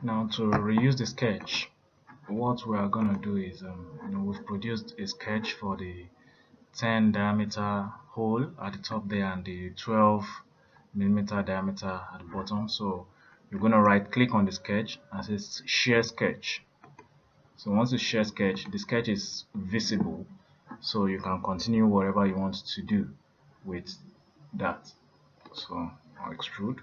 Now to reuse the sketch, what we are going to do is we've produced a sketch for the 10 diameter hole at the top there and the 12mm diameter at the bottom. So you're going to right click on the sketch and say share sketch. So once you share sketch, the sketch is visible, so you can continue whatever you want to do with that. So I'll extrude.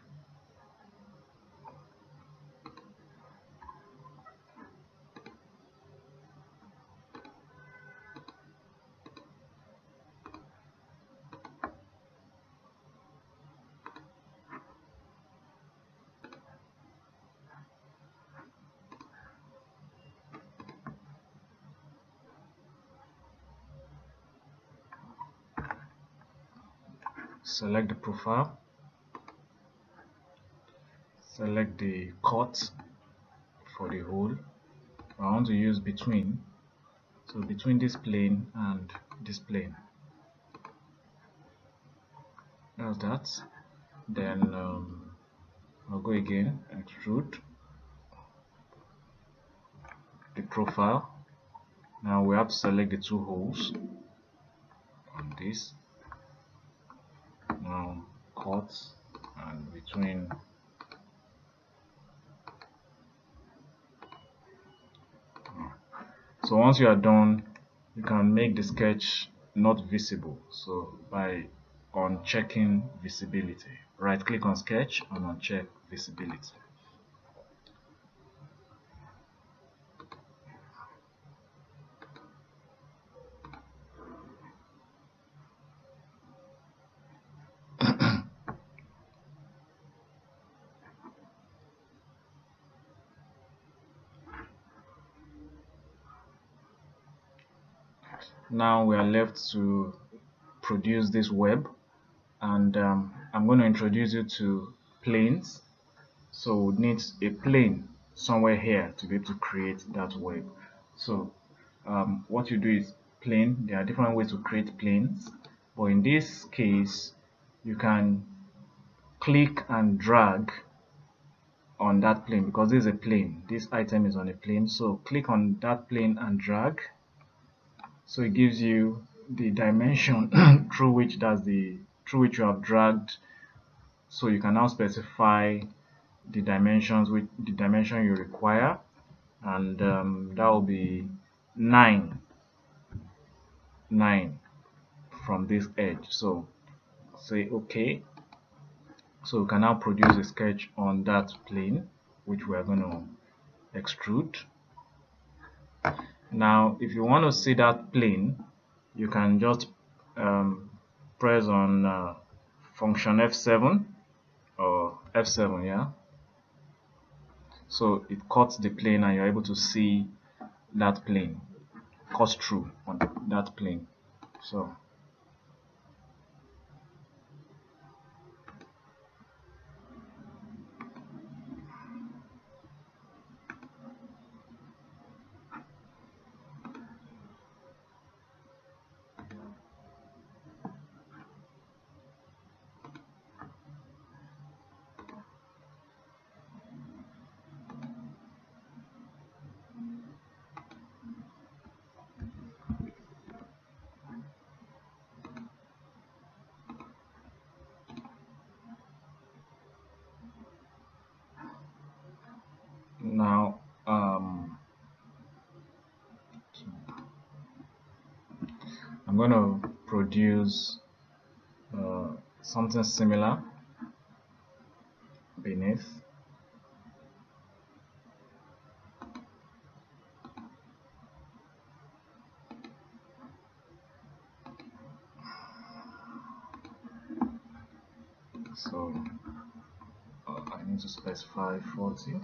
Select the profile, select the cut for the hole. I want to use between, so between this plane and this plane. That's that. Then I'll go again, extrude the profile. Now we have to select the two holes on this. Now cut and between. So once you are done, you can make the sketch not visible. So by unchecking visibility, right click on sketch and uncheck visibility. Now we are left to produce this web, and I'm going to introduce you to planes. So we need a plane somewhere here to be able to create that web. So what you do is plane. There are different ways to create planes, but in this case you can click and drag on that plane because this is a plane. This item is on a plane, so click on that plane and drag. So it gives you the dimension through which you have dragged. So you can now specify the dimensions with the dimension you require, and that will be 9 from this edge. So say OK. So we can now produce a sketch on that plane, which we are going to extrude. Now if you want to see that plane, you can just press on function F7 or F7, yeah. So it cuts the plane and you're able to see that plane, cuts through on that plane. So now I'm going to produce something similar beneath. So I need to specify 40.